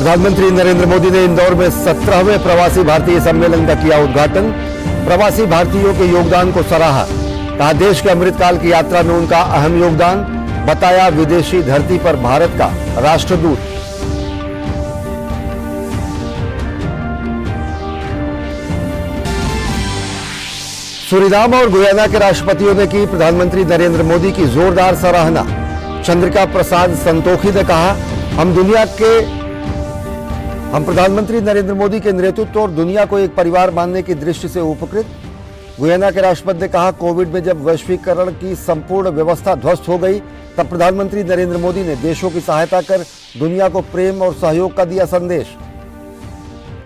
प्रधानमंत्री नरेंद्र मोदी ने इंदौर में 17वें प्रवासी भारतीय सम्मेलन का किया उद्घाटन। प्रवासी भारतीयों के योगदान को सराहा। कहा देश के अमृतकाल की यात्रा में उनका अहम योगदान। बताया विदेशी धरती पर भारत का राष्ट्रदूत। सूरीनाम और गुयाना के राष्ट्रपतियों ने की प्रधानमंत्री नरेंद्र मोदी की जोरदार सराहना। चंद्रिका प्रसाद संतोखी ने कहा हम प्रधानमंत्री नरेंद्र मोदी के नेतृत्व और दुनिया को एक परिवार मानने की दृष्टि से उपकृत। गुयाना के राष्ट्रपति ने कहा कोविड में जब वैश्वीकरण की संपूर्ण व्यवस्था ध्वस्त हो गई तब प्रधानमंत्री नरेंद्र मोदी ने देशों की सहायता कर दुनिया को प्रेम और सहयोग का दिया संदेश।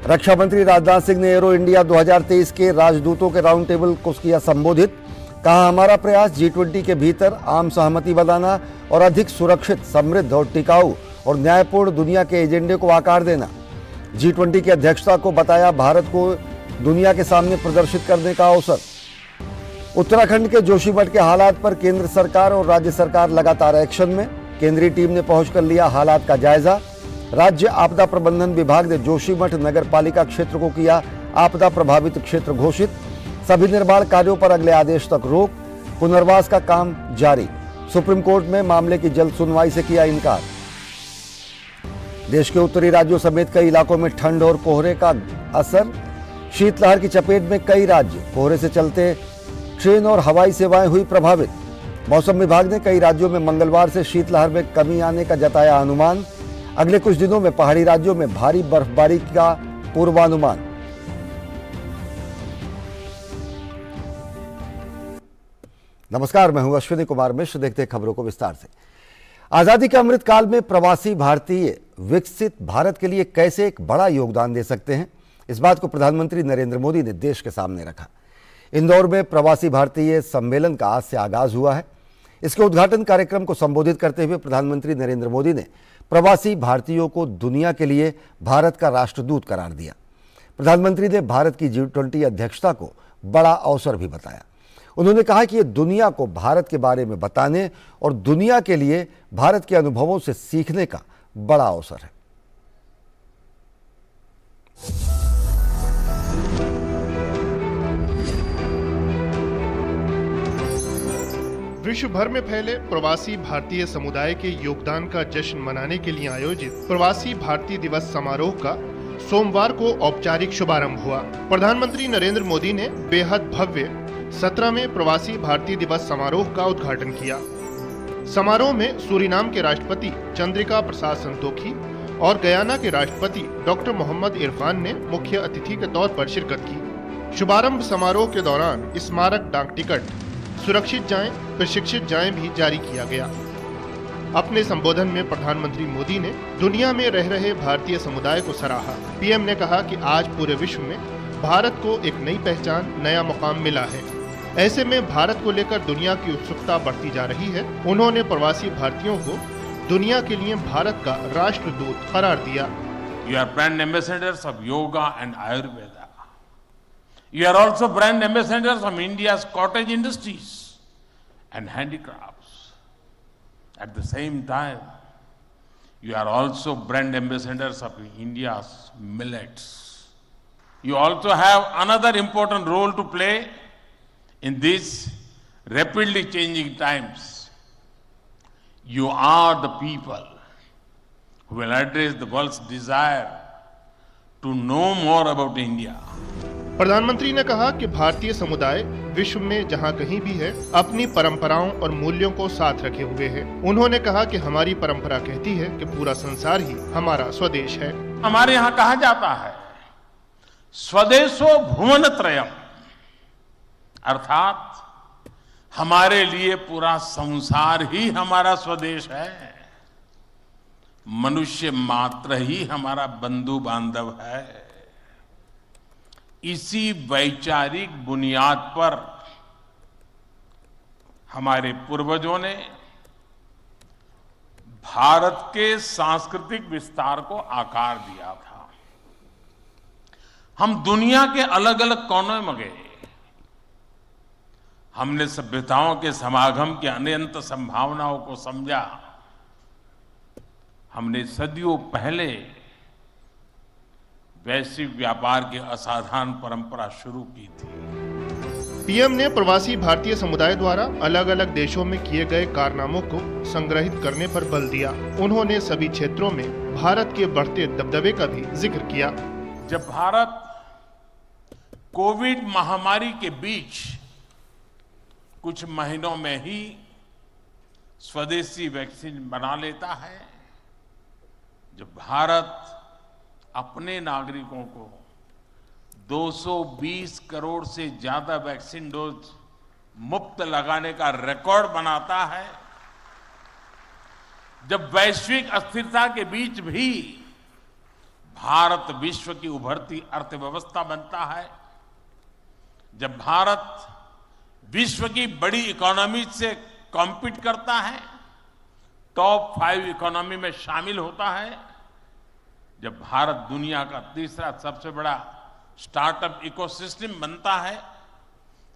रक्षा मंत्री राजनाथ सिंह ने एरो इंडिया 2023 के राजदूतों के राउंड टेबल को किया संबोधित। कहा हमारा प्रयास G20 के भीतर आम सहमति बनाना और अधिक सुरक्षित, समृद्ध और टिकाऊ और न्यायपूर्ण दुनिया के एजेंडे को आकार देना। G20 की अध्यक्षता को बताया भारत को दुनिया के सामने प्रदर्शित करने का अवसर। उत्तराखंड के जोशीमठ के हालात पर केंद्र सरकार और राज्य सरकार लगातार एक्शन में। केंद्रीय टीम ने पहुंचकर लिया हालात का जायजा। राज्य आपदा प्रबंधन विभाग ने जोशीमठ नगर पालिका क्षेत्र को किया आपदा प्रभावित क्षेत्र घोषित। सभी निर्माण कार्यों पर अगले आदेश तक रोक। पुनर्वास का काम जारी। सुप्रीम कोर्ट में मामले की जल्द सुनवाई से किया इनकार। देश के उत्तरी राज्यों समेत कई इलाकों में ठंड और कोहरे का असर। शीतलहर की चपेट में कई राज्य। कोहरे से चलते ट्रेन और हवाई सेवाएं हुई प्रभावित। मौसम विभाग ने कई राज्यों में मंगलवार से शीतलहर में कमी आने का जताया अनुमान। अगले कुछ दिनों में पहाड़ी राज्यों में भारी बर्फबारी का पूर्वानुमान। नमस्कार, मैं हूं अश्विनी कुमार मिश्र। देखते हैं खबरों को विस्तार से। आजादी के अमृत काल में प्रवासी भारतीय विकसित भारत के लिए कैसे एक बड़ा योगदान दे सकते हैं, इस बात को प्रधानमंत्री नरेंद्र मोदी ने देश के सामने रखा। इंदौर में प्रवासी भारतीय सम्मेलन का आज से आगाज हुआ है। इसके उद्घाटन कार्यक्रम को संबोधित करते हुए प्रधानमंत्री नरेंद्र मोदी ने प्रवासी भारतीयों को दुनिया के लिए भारत का राष्ट्रदूत करार दिया। प्रधानमंत्री ने भारत की G20 अध्यक्षता को बड़ा अवसर भी बताया। उन्होंने कहा कि ये दुनिया को भारत के बारे में बताने और दुनिया के लिए भारत के अनुभवों से सीखने का बड़ा अवसर है। विश्व भर में फैले प्रवासी भारतीय समुदाय के योगदान का जश्न मनाने के लिए आयोजित प्रवासी भारतीय दिवस समारोह का सोमवार को औपचारिक शुभारंभ हुआ। प्रधानमंत्री नरेंद्र मोदी ने बेहद भव्य 17वें प्रवासी भारतीय दिवस समारोह का उद्घाटन किया। समारोह में सूरीनाम के राष्ट्रपति चंद्रिका प्रसाद संतोखी और गयाना के राष्ट्रपति डॉक्टर मोहम्मद इरफान ने मुख्य अतिथि के तौर पर शिरकत की। शुभारंभ समारोह के दौरान स्मारक डाक टिकट, सुरक्षित जाएं, प्रशिक्षित जाएं भी जारी किया गया। अपने संबोधन में प्रधानमंत्री मोदी ने दुनिया में रह रहे भारतीय समुदाय को सराहा। पीएम ने कहा कि आज पूरे विश्व में भारत को एक नई पहचान, नया मुकाम मिला है। ऐसे में भारत को लेकर दुनिया की उत्सुकता बढ़ती जा रही है। उन्होंने प्रवासी भारतीयों को दुनिया के लिए भारत का राष्ट्रदूत करार दिया। You are brand ambassadors of yoga and Ayurveda. You are also brand ambassadors of India's cottage industries and handicrafts. At the same time, you are also brand ambassadors of India's millets. You also have another important role to play in these rapidly changing times. You are the people who will address the world's desire to know more about India. प्रधानमंत्री ने कहा कि भारतीय समुदाय विश्व में जहां कहीं भी है अपनी परंपराओं और मूल्यों को साथ रखे हुए है। उन्होंने कहा कि हमारी परंपरा कहती है कि पूरा संसार ही हमारा स्वदेश है। हमारे यहाँ कहा जाता है स्वदेशो भुवनत्रयम्, अर्थात हमारे लिए पूरा संसार ही हमारा स्वदेश है। मनुष्य मात्र ही हमारा बंधु बांधव है। इसी वैचारिक बुनियाद पर हमारे पूर्वजों ने भारत के सांस्कृतिक विस्तार को आकार दिया था। हम दुनिया के अलग अलग कोनों में गए। हमने सभ्यताओं के समागम की अनंत संभावनाओं को समझा। हमने सदियों पहले वैश्विक व्यापार की असाधारण परंपरा शुरू की थी। पीएम ने प्रवासी भारतीय समुदाय द्वारा अलग अलग देशों में किए गए कारनामों को संग्रहित करने पर बल दिया। उन्होंने सभी क्षेत्रों में भारत के बढ़ते दबदबे का भी जिक्र किया। जब भारत कोविड महामारी के बीच कुछ महीनों में ही स्वदेशी वैक्सीन बना लेता है, जब भारत अपने नागरिकों को 220 करोड़ से ज्यादा वैक्सीन डोज मुफ्त लगाने का रिकॉर्ड बनाता है, जब वैश्विक अस्थिरता के बीच भी भारत विश्व की उभरती अर्थव्यवस्था बनता है, जब भारत विश्व की बड़ी इकोनॉमी से कॉम्पीट करता है, टॉप 5 इकोनॉमी में शामिल होता है, जब भारत दुनिया का तीसरा सबसे बड़ा स्टार्टअप इकोसिस्टम बनता है,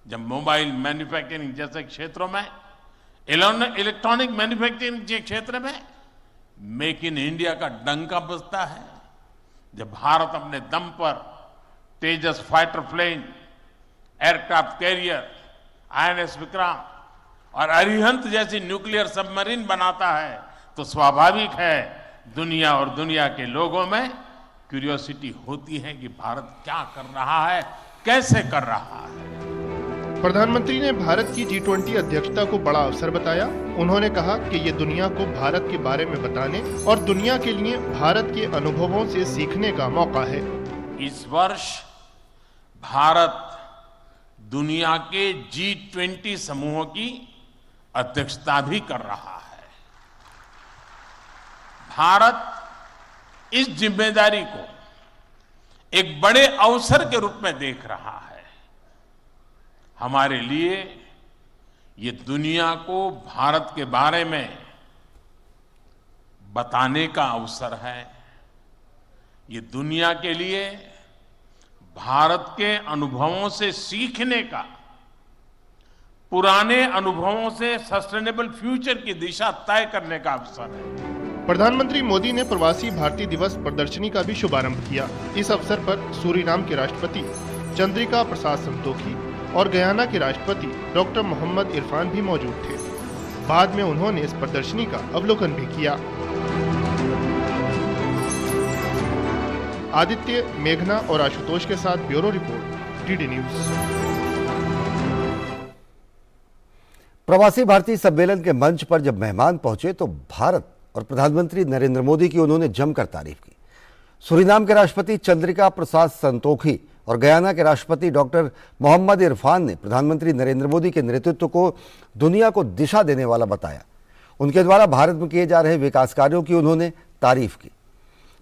जब मोबाइल मैन्युफैक्चरिंग जैसे क्षेत्रों में, इलेक्ट्रॉनिक मैन्युफैक्चरिंग के क्षेत्र में मेक इन इंडिया का डंका बजता है, जब भारत अपने दम पर Tejas fighter plane, aircraft carrier, INS Vikrant और अरिहंत जैसी न्यूक्लियर सबमरीन बनाता है, तो स्वाभाविक है दुनिया और दुनिया के लोगों में क्यूरियोसिटी होती है कि भारत क्या कर रहा है, कैसे कर रहा है। प्रधानमंत्री ने भारत की G20 अध्यक्षता को बड़ा अवसर बताया। उन्होंने कहा कि ये दुनिया को भारत के बारे में बताने और दुनिया के लिए भारत के अनुभवों से सीखने का मौका है। इस वर्ष भारत दुनिया के G20 समूहों की अध्यक्षता भी कर रहा है। भारत इस जिम्मेदारी को एक बड़े अवसर के रूप में देख रहा है। हमारे लिए ये दुनिया को भारत के बारे में बताने का अवसर है। ये दुनिया के लिए भारत के अनुभवों से सीखने का, पुराने अनुभवों से सस्टेनेबल फ्यूचर की दिशा तय करने का अवसर है। प्रधानमंत्री मोदी ने प्रवासी भारतीय दिवस प्रदर्शनी का भी शुभारंभ किया। इस अवसर पर सूरीनाम के राष्ट्रपति चंद्रिका प्रसाद संतोखी और गयाना के राष्ट्रपति डॉक्टर मोहम्मद इरफान भी मौजूद थे। बाद में उन्होंने इस प्रदर्शनी का अवलोकन भी किया। आदित्य, मेघना और आशुतोष के साथ ब्यूरो रिपोर्ट, डीडी न्यूज। प्रवासी भारतीय सम्मेलन के मंच पर जब मेहमान पहुंचे तो भारत और प्रधानमंत्री नरेंद्र मोदी की उन्होंने जमकर तारीफ की। सूरीनाम के राष्ट्रपति चंद्रिका प्रसाद संतोखी और गयाना के राष्ट्रपति डॉक्टर मोहम्मद इरफान ने प्रधानमंत्री नरेंद्र मोदी के नेतृत्व को दुनिया को दिशा देने वाला बताया। उनके द्वारा भारत में किए जा रहे विकास कार्यों की उन्होंने तारीफ की।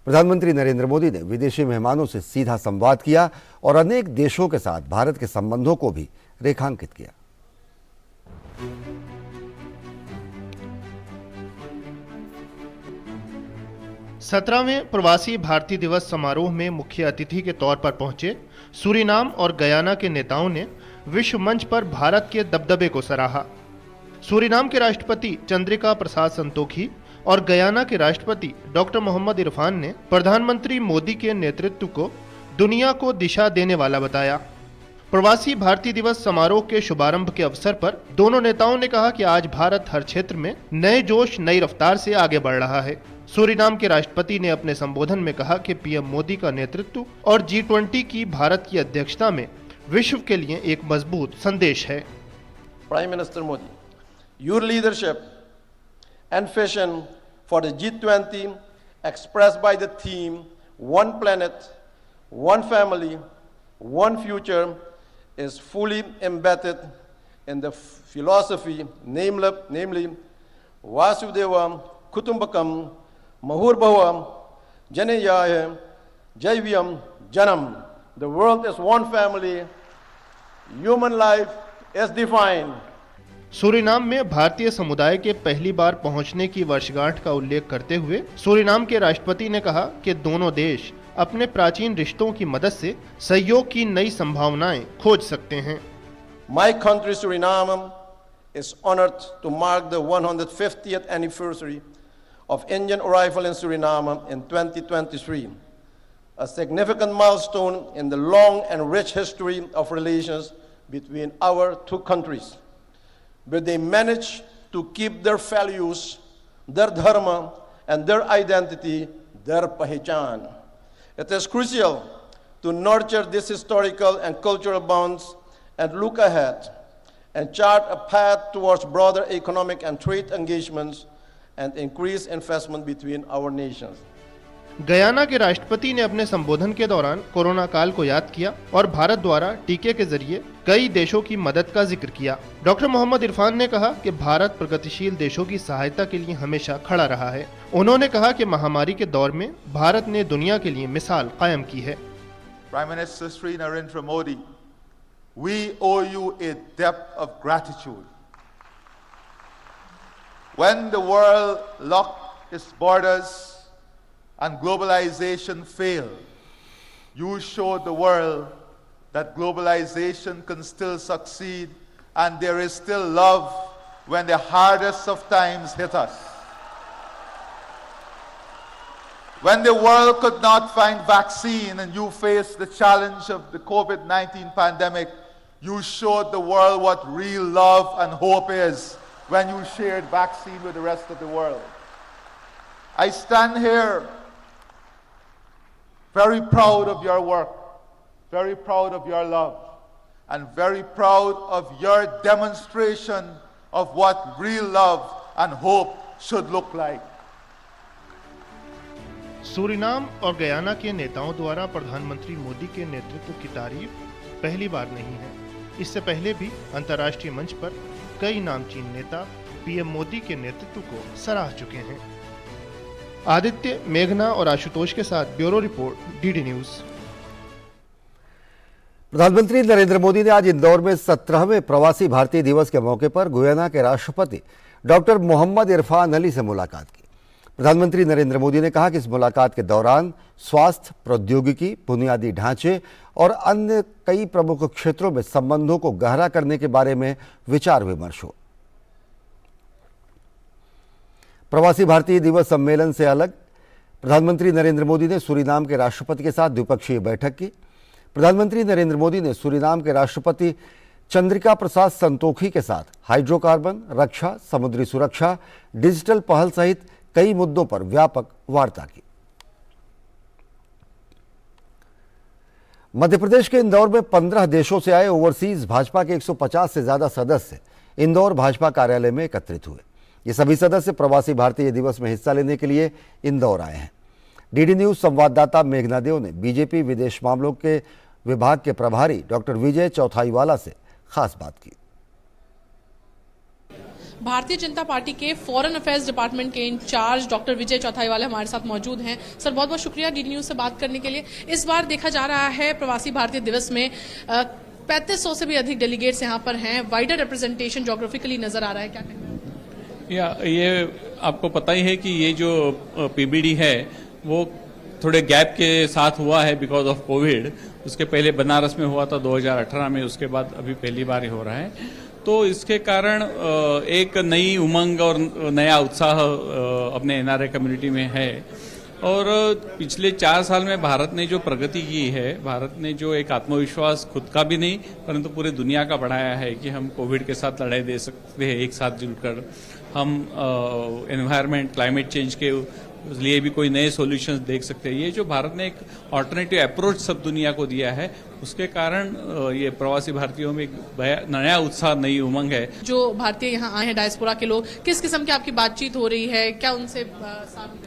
प्रधानमंत्री नरेंद्र मोदी ने विदेशी मेहमानों से सीधा संवाद किया और अनेक देशों के साथ भारत के संबंधों को भी रेखांकित किया। सत्रहवें प्रवासी भारतीय दिवस समारोह में मुख्य अतिथि के तौर पर पहुंचे सूरीनाम और गयाना के नेताओं ने विश्व मंच पर भारत के दबदबे को सराहा। सूरीनाम के राष्ट्रपति चंद्रिका प्रसाद संतोखी और गयाना के राष्ट्रपति डॉक्टर मोहम्मद इरफान ने प्रधानमंत्री मोदी के नेतृत्व को दुनिया को दिशा देने वाला बताया। प्रवासी भारतीय दिवस समारोह के शुभारंभ के अवसर पर दोनों नेताओं ने कहा कि आज भारत हर क्षेत्र में नए जोश, नई रफ्तार से आगे बढ़ रहा है। सूरीनाम के राष्ट्रपति ने अपने संबोधन में कहा कि पीएम मोदी का नेतृत्व और G20 की भारत की अध्यक्षता में विश्व के लिए एक मजबूत संदेश है। Prime Minister Modi, your leadership and vision for the G20 expressed by the theme One Planet, One Family, One Future is fully embedded in the philosophy, namely Vasudeva Kutumbakam Mahurbhava Janeyaya Jaivyam Janam. The world is one family, human life is defined. Suriname में भारतीय समुदाय के पहली बार पहुंचने की वर्षगांठ का उल्लेख करते हुए सूरीनाम के राष्ट्रपति ने कहा कि दोनों देश अपने प्राचीन रिश्तों की मदद से सहयोग की नई संभावनाएं खोज सकते हैं। My country Suriname is honored to mark the 150th anniversary of Indian arrival in Suriname in 2023. a significant milestone in the long and rich history of relations between our two countries. But they managed to keep their values, their dharma, and their identity, their pahichan. It is crucial to nurture these historical and cultural bonds and look ahead and chart a path towards broader economic and trade engagements and increased investment between our nations. Guyana के राष्ट्रपति ने अपने संबोधन के दौरान corona काल को याद किया और भारत द्वारा टीके के जरिए कई देशों की मदद का जिक्र किया। डॉक्टर मोहम्मद इरफान ने कहा कि भारत प्रगतिशील देशों की सहायता के लिए हमेशा खड़ा रहा है। उन्होंने कहा कि महामारी के दौर में भारत ने दुनिया के लिए मिसाल कायम की है। Prime Minister Sri Narendra Modi, we owe you a debt of gratitude. When the world locked its borders and globalization failed, you showed the world that globalization can still succeed and there is still love when the hardest of times hit us. When the world could not find vaccine and you faced the challenge of the COVID-19 pandemic, you showed the world what real love and hope is when you shared vaccine with the rest of the world. I stand here very proud of your work, very proud of your love, and very proud of your demonstration of what real love and hope should look like. Suriname और Guyana के नेताओं द्वारा प्रधानमंत्री मोदी के नेतृत्व की तारीफ पहली बार नहीं है। इससे पहले भी अंतर्राष्ट्रीय मंच पर कई नामचीन नेता पीएम मोदी के नेतृत्व को सराह चुके हैं। आदित्य, मेघना और आशुतोष के साथ ब्यूरो रिपोर्ट, डीडी न्यूज। प्रधानमंत्री नरेंद्र मोदी ने आज इंदौर में 17वें प्रवासी भारतीय दिवस के मौके पर गुयाना के राष्ट्रपति डॉक्टर मोहम्मद इरफान अली से मुलाकात की। प्रधानमंत्री नरेंद्र मोदी ने कहा कि इस मुलाकात के दौरान स्वास्थ्य, प्रौद्योगिकी, बुनियादी ढांचे और अन्य कई प्रमुख क्षेत्रों में संबंधों को गहरा करने के बारे में विचार विमर्श हुआ। प्रवासी भारतीय दिवस सम्मेलन से अलग प्रधानमंत्री नरेंद्र मोदी ने सूरीनाम के राष्ट्रपति के साथ द्विपक्षीय बैठक की। प्रधानमंत्री नरेंद्र मोदी ने सूरीनाम के राष्ट्रपति चंद्रिका प्रसाद संतोखी के साथ हाइड्रोकार्बन, रक्षा, समुद्री सुरक्षा, डिजिटल पहल सहित कई मुद्दों पर व्यापक वार्ता की। मध्य प्रदेश के इंदौर में 15 देशों से आए ओवरसीज भाजपा के 150 से ज्यादा सदस्य इंदौर भाजपा कार्यालय में एकत्रित हुए। ये सभी सदस्य प्रवासी भारतीय दिवस में हिस्सा लेने के लिए इंदौर आए हैं। डीडी न्यूज संवाददाता मेघना देव ने बीजेपी विदेश मामलों के विभाग के प्रभारी डॉक्टर विजय चौथाईवाला से खास बात की। भारतीय जनता पार्टी के फॉरेन अफेयर्स डिपार्टमेंट के इंचार्ज डॉक्टर विजय चौथाईवाला हमारे साथ मौजूद हैं। सर, बहुत बहुत शुक्रिया डीडी न्यूज से बात करने के लिए। इस बार देखा जा रहा है प्रवासी भारतीय दिवस में 3500 से भी अधिक डेलीगेट्स यहाँ पर हैं। वाइडर रिप्रेजेंटेशन ज्योग्राफिकली नजर आ रहा है, क्या कहना है? ये आपको पता ही है कि ये जो पीबीडी है वो थोड़े गैप के साथ हुआ है बिकॉज ऑफ कोविड। उसके पहले बनारस में हुआ था 2018 में, उसके बाद अभी पहली बार ही हो रहा है। तो इसके कारण एक नई उमंग और नया उत्साह अपने एनआरआई कम्युनिटी में है। और पिछले 4 साल में भारत ने जो प्रगति की है, भारत ने जो एक आत्मविश्वास खुद का भी नहीं परंतु पूरी दुनिया का बढ़ाया है कि हम कोविड के साथ लड़ाई दे सकते हैं एक साथ जुड़कर। हम एनवायरनमेंट, क्लाइमेट चेंज के लिए भी कोई नए सॉल्यूशंस देख सकते हैं। ये जो भारत ने एक ऑल्टरनेटिव अप्रोच सब दुनिया को दिया है, उसके कारण ये प्रवासी भारतीयों में एक नया उत्साह, नई उमंग है। जो भारतीय यहाँ आए हैं डायस्पोरा के लोग, किस किस्म की आपकी बातचीत हो रही है? क्या उनसे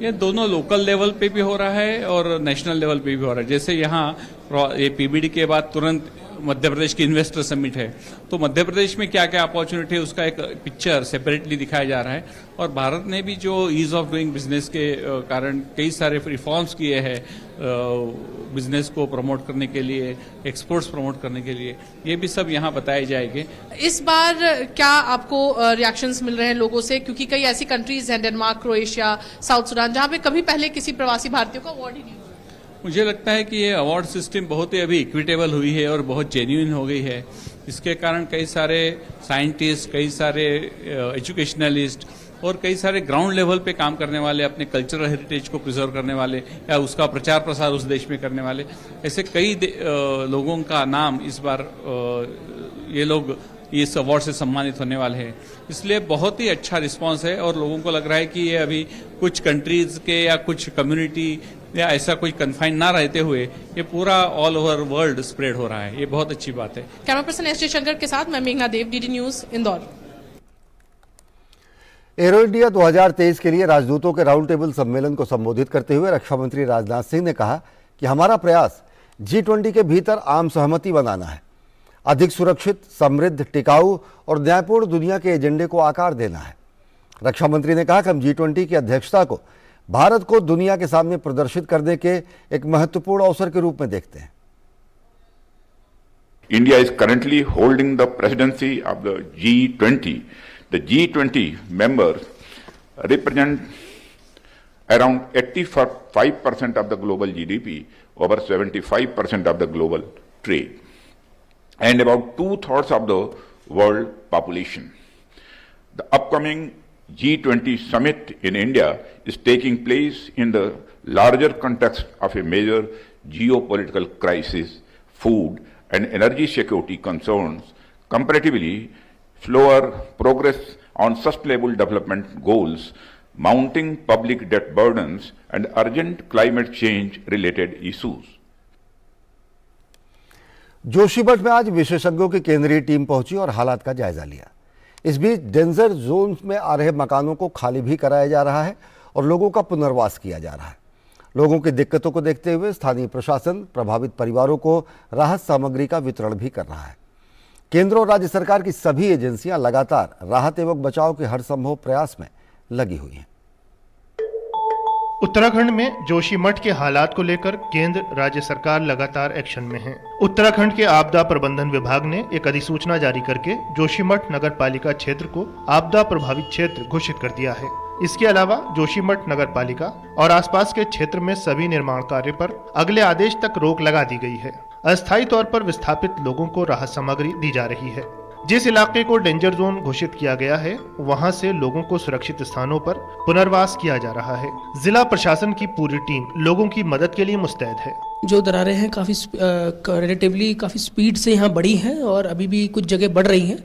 ये दोनों लोकल लेवल पे भी हो रहा है और नेशनल लेवल पे भी हो रहा है। जैसे यहाँ ये पीबीडी के बाद तुरंत मध्य प्रदेश की इन्वेस्टर समिट है, तो मध्य प्रदेश में क्या क्या अपॉर्चुनिटी है उसका एक पिक्चर सेपरेटली दिखाया जा रहा है। और भारत ने भी जो ईज ऑफ डूइंग बिजनेस के कारण कई सारे रिफॉर्म्स किए हैं बिजनेस को प्रमोट करने के लिए, एक्सपोर्ट्स प्रमोट करने के लिए, ये भी सब यहाँ बताए जाएंगे। इस बार क्या आपको रिएक्शंस मिल रहे हैं लोगों से? क्योंकि कई ऐसी कंट्रीज हैं, डेनमार्क, क्रोएशिया, साउथ सुडान, जहाँ पे कभी पहले किसी प्रवासी भारतीयों को अवार्ड ही नहीं। मुझे लगता है कि ये अवार्ड सिस्टम बहुत ही अभी इक्विटेबल हुई है और बहुत जेन्युइन हो गई है। इसके कारण कई सारे साइंटिस्ट, कई सारे एजुकेशनलिस्ट और कई सारे ग्राउंड लेवल पे काम करने वाले, अपने कल्चरल हेरिटेज को प्रिजर्व करने वाले या उसका प्रचार प्रसार उस देश में करने वाले, ऐसे कई लोगों का नाम इस बार ये लोग इस अवार्ड से सम्मानित होने वाले हैं। इसलिए बहुत ही अच्छा रिस्पांस है और लोगों को लग रहा है कि ये अभी कुछ कंट्रीज के या कुछ कम्युनिटी या ऐसा कोई कन्फाइन ना रहते हुए ये पूरा ऑल ओवर वर्ल्ड स्प्रेड हो रहा है। ये बहुत अच्छी बात है। कैमरा पर्सन एस जयशंकर के साथ मैं मेघना Dev, DD news, Indore. Aero India 2023 के लिए राजदूतों के राउंड टेबल सम्मेलन को संबोधित करते हुए रक्षा मंत्री राजनाथ सिंह ने कहा कि हमारा प्रयास G20 के भीतर आम सहमति बनाना है, अधिक सुरक्षित, समृद्ध, टिकाऊ और न्यायपूर्ण दुनिया के एजेंडे को आकार देना है। रक्षा मंत्री ने कहा कि हम G20 की अध्यक्षता को भारत को दुनिया के सामने प्रदर्शित करने के एक महत्वपूर्ण अवसर के रूप में देखते हैं। India is currently holding the presidency of the G20. The G20 members represent around 85% of the global GDP, over 75% of the global trade, and about 2/3 of the world population. The upcoming G20 summit in India is taking place in the larger context of a major geopolitical crisis, food and energy security concerns, comparatively slower progress on sustainable development goals, mounting public debt burdens and urgent climate change related issues. Joshimath में आज विशेषज्ञों की केंद्रीय team पहुंची और हालात का जायजा लिया। इस बीच डेंजर जोन में आ रहे मकानों को खाली भी कराया जा रहा है और लोगों का पुनर्वास किया जा रहा है। लोगों की दिक्कतों को देखते हुए स्थानीय प्रशासन प्रभावित परिवारों को राहत सामग्री का वितरण भी कर रहा है। केंद्र और राज्य सरकार की सभी एजेंसियां लगातार राहत एवं बचाव के हर संभव प्रयास में लगी हुई हैं। उत्तराखंड में जोशीमठ के हालात को लेकर केंद्र राज्य सरकार लगातार एक्शन में है। उत्तराखंड के आपदा प्रबंधन विभाग ने एक अधिसूचना जारी करके जोशीमठ नगर पालिका क्षेत्र को आपदा प्रभावित क्षेत्र घोषित कर दिया है। इसके अलावा जोशीमठ नगर पालिका और आसपास के क्षेत्र में सभी निर्माण कार्य पर अगले आदेश तक रोक लगा दी गई है। अस्थायी तौर पर विस्थापित लोगों को राहत सामग्री दी जा रही है। जिस इलाके को डेंजर जोन घोषित किया गया है वहां से लोगों को सुरक्षित स्थानों पर पुनर्वास किया जा रहा है। जिला प्रशासन की पूरी टीम लोगों की मदद के लिए मुस्तैद है। जो दरारें हैं काफ़ी रिलेटिवली काफ़ी स्पीड से यहाँ बढ़ी हैं और अभी भी कुछ जगह बढ़ रही हैं,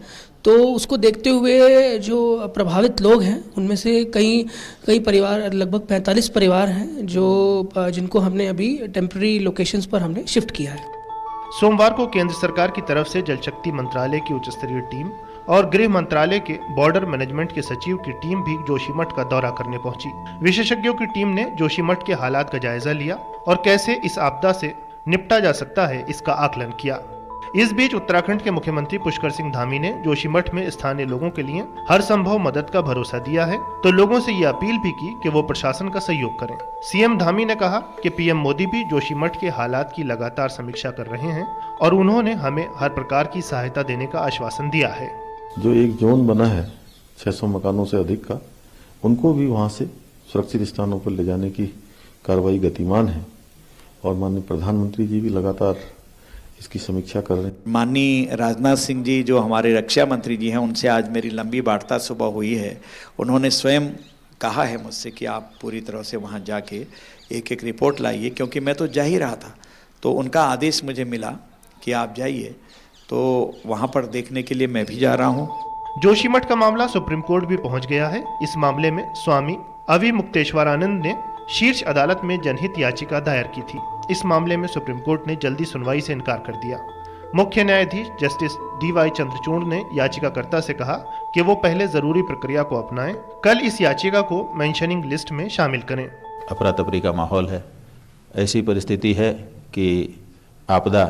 तो उसको देखते हुए जो प्रभावित लोग हैं उनमें से कई परिवार, लगभग 45 परिवार हैं जिनको हमने अभी टेम्पररी लोकेशंस पर हमने शिफ्ट किया है। सोमवार को केंद्र सरकार की तरफ से जल शक्ति मंत्रालय की उच्च स्तरीय टीम और गृह मंत्रालय के बॉर्डर मैनेजमेंट के सचिव की टीम भी जोशीमठ का दौरा करने पहुंची। विशेषज्ञों की टीम ने जोशीमठ के हालात का जायजा लिया और कैसे इस आपदा से निपटा जा सकता है इसका आकलन किया। इस बीच उत्तराखंड के मुख्यमंत्री पुष्कर सिंह धामी ने जोशीमठ में स्थानीय लोगों के लिए हर संभव मदद का भरोसा दिया है, तो लोगों से ये अपील भी की कि वो प्रशासन का सहयोग करें। सीएम धामी ने कहा कि पीएम मोदी भी जोशीमठ के हालात की लगातार समीक्षा कर रहे हैं और उन्होंने हमें हर प्रकार की सहायता देने का आश्वासन दिया है। जो एक जोन बना है 600 मकानों से अधिक का, उनको भी वहां से सुरक्षित स्थानों पर ले जाने की कार्रवाई गतिमान है और माननीय प्रधानमंत्री जी भी लगातार इसकी समीक्षा कर रहे हैं। माननीय राजनाथ सिंह जी जो हमारे रक्षा मंत्री जी हैं, उनसे आज मेरी लंबी वार्ता सुबह हुई है। उन्होंने स्वयं कहा है मुझसे कि आप पूरी तरह से वहां जाके एक एक रिपोर्ट लाइए, क्योंकि मैं तो जा ही रहा था, तो उनका आदेश मुझे मिला कि आप जाइए, तो वहां पर देखने के लिए मैं भी जा रहा हूं। जोशीमठ का मामला सुप्रीम कोर्ट भी पहुंच गया है। इस मामले में स्वामी अविमुक्तेश्वरानंद ने शीर्ष अदालत में जनहित याचिका दायर की थी। इस मामले में सुप्रीम कोर्ट ने जल्दी सुनवाई से इनकार कर दिया। मुख्य न्यायाधीश जस्टिस DY चंद्रचूड़ ने याचिकाकर्ता से कहा कि वो पहले जरूरी प्रक्रिया को अपनाएं, कल इस याचिका को मेंशनिंग लिस्ट में शामिल करें। अफरा तफरी का माहौल है, ऐसी परिस्थिति है कि आपदा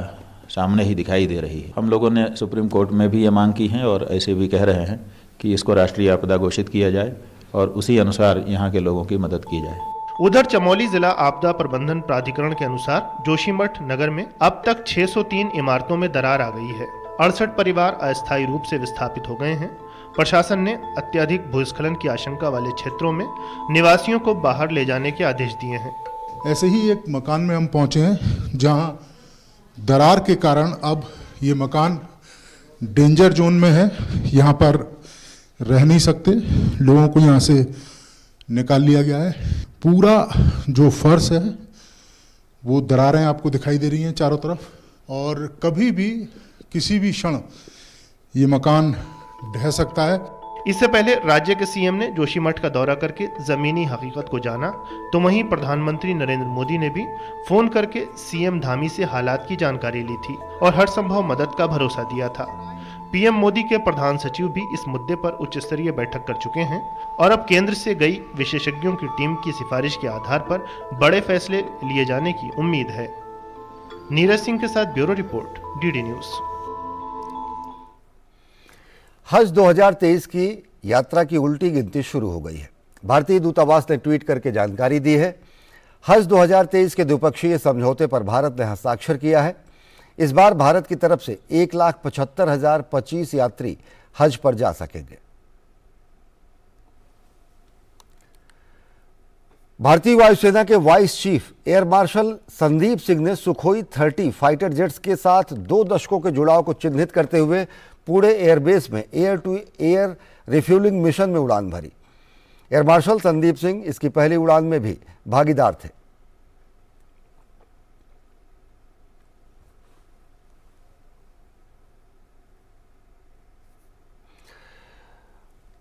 सामने ही दिखाई दे रही है। हम लोगों ने सुप्रीम कोर्ट में भी ये मांग की है और ऐसे भी कह रहे हैं कि इसको राष्ट्रीय आपदा घोषित किया जाए और उसी अनुसार यहाँ के लोगों की मदद की जाए। उधर चमोली जिला आपदा प्रबंधन प्राधिकरण के अनुसार जोशीमठ नगर में अब तक 603 इमारतों में दरार आ गई है। 68 परिवार अस्थायी रूप से विस्थापित हो गए हैं। प्रशासन ने अत्यधिक भूस्खलन की आशंका वाले क्षेत्रों में निवासियों को बाहर ले जाने के आदेश दिए हैं। ऐसे ही एक मकान में हम पहुंचे हैं जहां दरार के कारण अब ये मकान डेंजर जोन में है। यहाँ पर रह नहीं सकते, लोगों को यहाँ से निकाल लिया गया है। पूरा जो फर्श है वो दरारें आपको दिखाई दे रही हैं चारों तरफ, और कभी भी किसी भी क्षण ये मकान ढह सकता है। इससे पहले राज्य के सीएम ने जोशीमठ का दौरा करके जमीनी हकीकत को जाना, तो वहीं प्रधानमंत्री नरेंद्र मोदी ने भी फोन करके सीएम धामी से हालात की जानकारी ली थी और हर संभव मदद का भरोसा दिया था। पीएम मोदी के प्रधान सचिव भी इस मुद्दे पर उच्च स्तरीय बैठक कर चुके हैं और अब केंद्र से गई विशेषज्ञों की टीम की सिफारिश के आधार पर बड़े फैसले लिए जाने की उम्मीद है। नीरज सिंह के साथ ब्यूरो रिपोर्ट, डीडी न्यूज। हज 2023 की यात्रा की उल्टी गिनती शुरू हो गई है। भारतीय दूतावास ने ट्वीट करके जानकारी दी है। हज 2023 के द्विपक्षीय समझौते पर भारत ने हस्ताक्षर किया है। इस बार भारत की तरफ से 1,75,025 यात्री हज पर जा सकेंगे। भारतीय वायुसेना के vice chief air marshal Sandeep Singh ने सुखोई 30 फाइटर जेट्स के साथ 2 दशकों के जुड़ाव को चिन्हित करते हुए पुणे एयरबेस में air to air refuelling mission में उड़ान भरी। एयर मार्शल संदीप सिंह इसकी पहली उड़ान में भी भागीदार थे।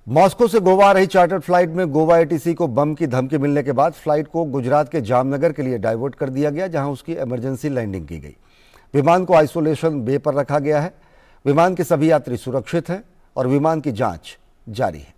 मॉस्को से गोवा आ रही चार्टर्ड फ्लाइट में गोवा एटीसी को बम की धमकी मिलने के बाद फ्लाइट को गुजरात के जामनगर के लिए डाइवर्ट कर दिया गया, जहां उसकी इमरजेंसी लैंडिंग की गई। विमान को आइसोलेशन बे पर रखा गया है। विमान के सभी यात्री सुरक्षित हैं और विमान की जांच जारी है।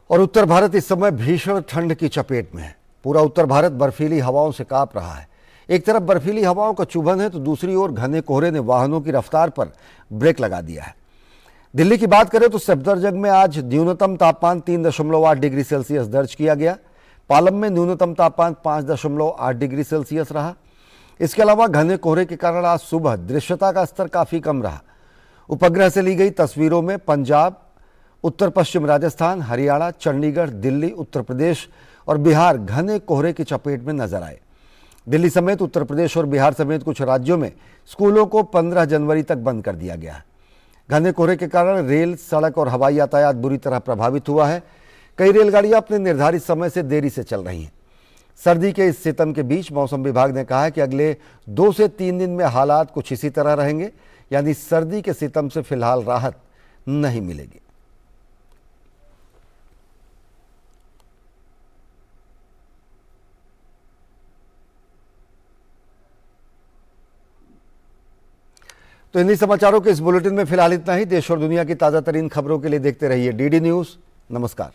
और उत्तर भारत इस समय भीषण ठंड की चपेट में है। पूरा उत्तर भारत बर्फीली हवाओं से कांप रहा है। एक तरफ बर्फीली हवाओं का चुभन है तो दूसरी ओर घने कोहरे ने वाहनों की रफ्तार पर ब्रेक लगा दिया है। दिल्ली की बात करें तो सफदरजंग में आज न्यूनतम तापमान 3.8 डिग्री सेल्सियस दर्ज किया गया। पालम में न्यूनतम तापमान 5.8 डिग्री सेल्सियस रहा। इसके अलावा घने कोहरे के कारण आज सुबह दृश्यता का स्तर काफ़ी कम रहा। उपग्रह से ली गई तस्वीरों में पंजाब, उत्तर पश्चिम राजस्थान, हरियाणा, चंडीगढ़, दिल्ली, उत्तर प्रदेश और बिहार घने कोहरे की चपेट में नजर आए। दिल्ली समेत उत्तर प्रदेश और बिहार समेत कुछ राज्यों में स्कूलों को 15 जनवरी तक बंद कर दिया गया है। घने कोहरे के कारण रेल, सड़क और हवाई यातायात बुरी तरह प्रभावित हुआ है। कई रेलगाड़ियां अपने निर्धारित समय से देरी से चल रही हैं। सर्दी के इस सितम के बीच मौसम विभाग ने कहा है कि अगले 2 से 3 दिन में हालात कुछ इसी तरह रहेंगे, यानी सर्दी के सितम से फिलहाल राहत नहीं मिलेगी। तो इन्हीं समाचारों के इस बुलेटिन में फिलहाल इतना ही। देश और दुनिया की ताज़ा तरीन खबरों के लिए देखते रहिए डीडी न्यूज़। नमस्कार।